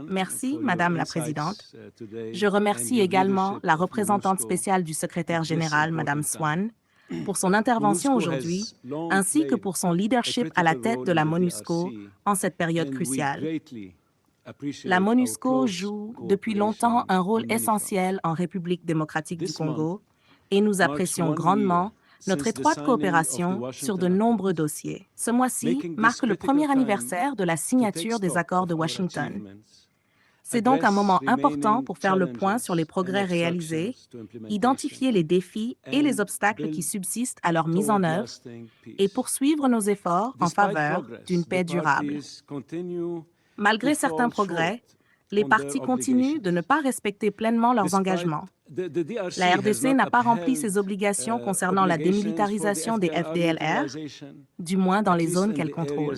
Merci, Madame la Présidente. Je remercie également la représentante spéciale du secrétaire général, Madame Swan, pour son intervention aujourd'hui, ainsi que pour son leadership à la tête de la MONUSCO en cette période cruciale. La MONUSCO joue depuis longtemps un rôle essentiel en République démocratique du Congo et nous apprécions grandement notre étroite coopération sur de nombreux dossiers. Ce mois-ci marque le premier anniversaire de la signature des accords de Washington. C'est donc un moment important pour faire le point sur les progrès réalisés, identifier les défis et les obstacles qui subsistent à leur mise en œuvre et poursuivre nos efforts en faveur d'une paix durable. Malgré certains progrès, les partis continuent de ne pas respecter pleinement leurs engagements. La RDC n'a pas rempli ses obligations concernant la démilitarisation des FDLR, du moins dans les zones qu'elle contrôle.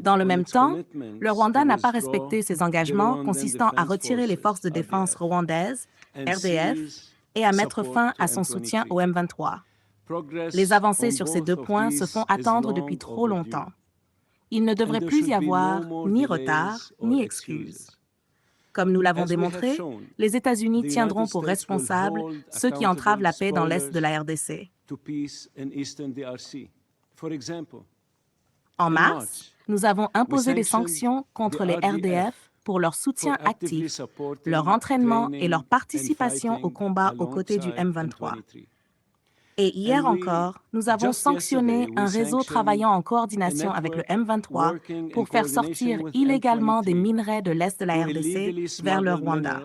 Dans le même temps, le Rwanda n'a pas respecté ses engagements consistant à retirer les forces de défense rwandaises, RDF, et à mettre fin à son soutien au M23. Les avancées sur ces deux points se font attendre depuis trop longtemps. Il ne devrait plus y avoir ni retard ni excuse. Comme nous l'avons démontré, les États-Unis tiendront pour responsables ceux qui entravent la paix dans l'est de la RDC. En mars, nous avons imposé des sanctions contre les RDF pour leur soutien actif, leur entraînement et leur participation au combat aux côtés du M23. Et hier encore, nous avons sanctionné un réseau travaillant en coordination avec le M23 pour faire sortir illégalement des minerais de l'est de la RDC vers le Rwanda.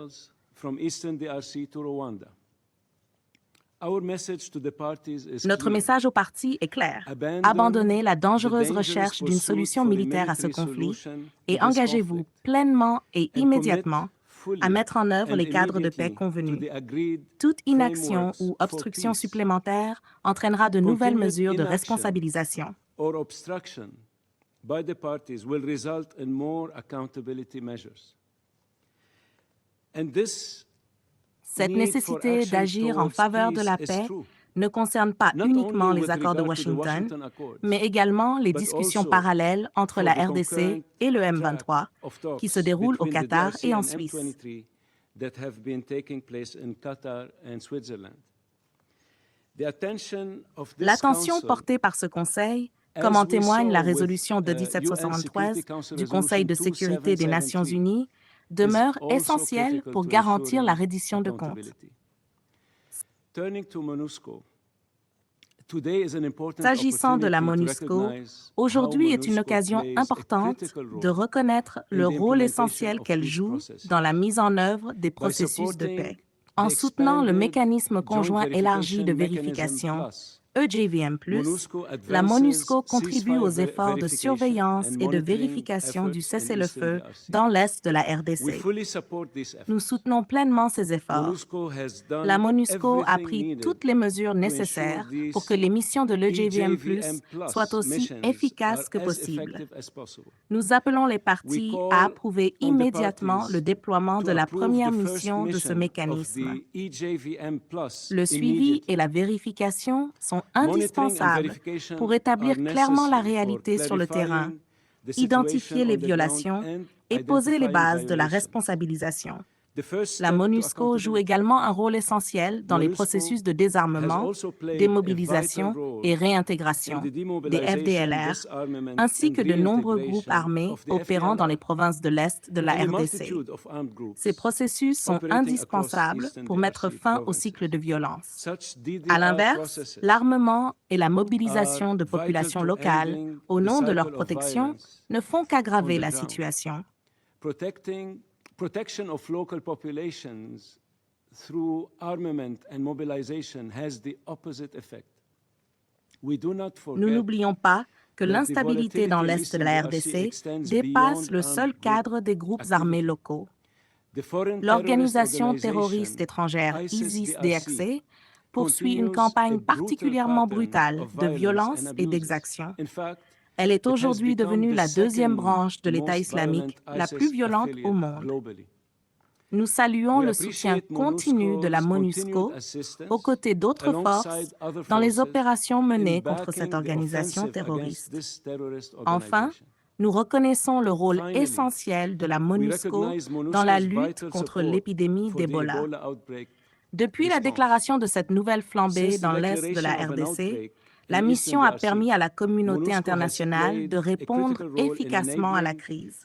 Notre message aux partis est clair. Abandonnez la dangereuse recherche d'une solution militaire à ce conflit et engagez-vous pleinement et immédiatement à mettre en œuvre les cadres de paix convenus. Toute inaction ou obstruction supplémentaire entraînera de nouvelles mesures de responsabilisation. Cette nécessité d'agir en faveur de la paix ne concerne pas uniquement les accords de Washington, mais également les discussions parallèles entre la RDC et le M23 qui se déroulent au Qatar et en Suisse. L'attention portée par ce Conseil, comme en témoigne la résolution de 1773 du Conseil de sécurité des Nations unies, demeure essentielle pour garantir la reddition de comptes. S'agissant de la MONUSCO, aujourd'hui est une occasion importante de reconnaître le rôle essentiel qu'elle joue dans la mise en œuvre des processus de paix. En soutenant le mécanisme conjoint élargi de vérification, EJVM+, la MONUSCO contribue aux efforts de surveillance et de vérification du cessez-le-feu dans l'est de la RDC. Nous soutenons pleinement ces efforts. La MONUSCO a pris toutes les mesures nécessaires pour que les missions de l'EJVM+ soient aussi efficaces que possible. Nous appelons les parties à approuver immédiatement le déploiement de la première mission de ce mécanisme. Le suivi et la vérification sont indispensables pour établir clairement la réalité sur le terrain, identifier les violations et poser les bases de la responsabilisation. La MONUSCO joue également un rôle essentiel dans les processus de désarmement, démobilisation et réintégration des FDLR, ainsi que de nombreux groupes armés opérant dans les provinces de l'Est de la RDC. Ces processus sont indispensables pour mettre fin au cycle de violence. À l'inverse, l'armement et la mobilisation de populations locales au nom de leur protection ne font qu'aggraver la situation. Protection of local populations through armament and mobilization has the opposite effect. Nous n'oublions pas que l'instabilité dans l'est de la RDC dépasse le seul cadre des groupes armés locaux. L'organisation terroriste étrangère ISIS-DRC poursuit une campagne particulièrement brutale de violence et d'exaction. Elle est aujourd'hui devenue la deuxième branche de l'État islamique la plus violente au monde. Nous saluons le soutien continu de la MONUSCO aux côtés d'autres forces dans les opérations menées contre cette organisation terroriste. Enfin, nous reconnaissons le rôle essentiel de la MONUSCO dans la lutte contre l'épidémie d'Ebola. Depuis la déclaration de cette nouvelle flambée dans l'est de la RDC, la mission a permis à la communauté internationale de répondre efficacement à la crise.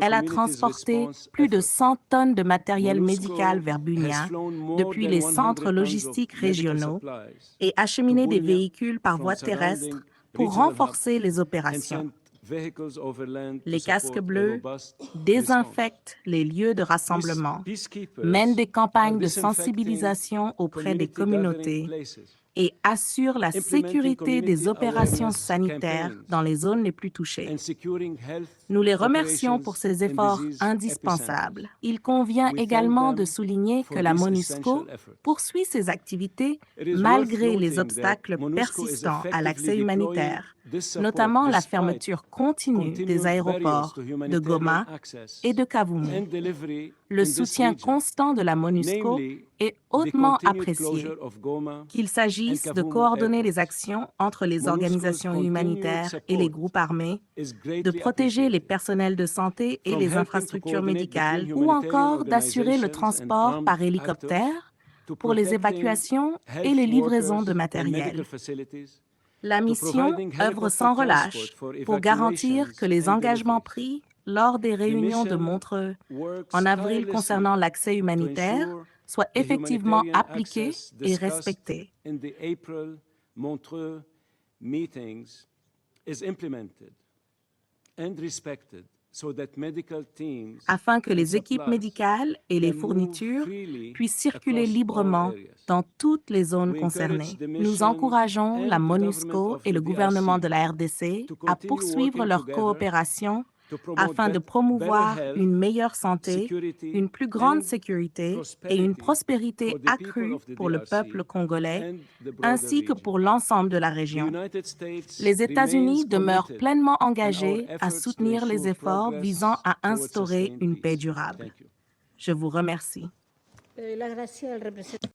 Elle a transporté plus de 100 tonnes de matériel médical vers Bunia depuis les centres logistiques régionaux et acheminé des véhicules par voie terrestre pour renforcer les opérations. Les casques bleus désinfectent les lieux de rassemblement, mènent des campagnes de sensibilisation auprès des communautés et assurent la sécurité des opérations sanitaires dans les zones les plus touchées. Nous les remercions pour ces efforts indispensables. Il convient également de souligner que la MONUSCO poursuit ses activités malgré les obstacles persistants à l'accès humanitaire, notamment la fermeture continue des aéroports de Goma et de Kavumu. Le soutien constant de la MONUSCO est hautement apprécié, qu'il s'agisse de coordonner les actions entre les organisations humanitaires et les groupes armés, de protéger les personnels de santé et les infrastructures médicales, ou encore d'assurer le transport par hélicoptère pour les évacuations et les livraisons de matériel. La mission œuvre sans relâche pour garantir que les engagements pris lors des réunions de Montreux en avril concernant l'accès humanitaire soient effectivement appliqués et respectés. Afin que les équipes médicales et les fournitures puissent circuler librement dans toutes les zones concernées. Nous encourageons la MONUSCO et le gouvernement de la RDC à poursuivre leur coopération afin de promouvoir une meilleure santé, une plus grande sécurité et une prospérité accrue pour le peuple congolais, ainsi que pour l'ensemble de la région. Les États-Unis demeurent pleinement engagés à soutenir les efforts visant à instaurer une paix durable. Je vous remercie.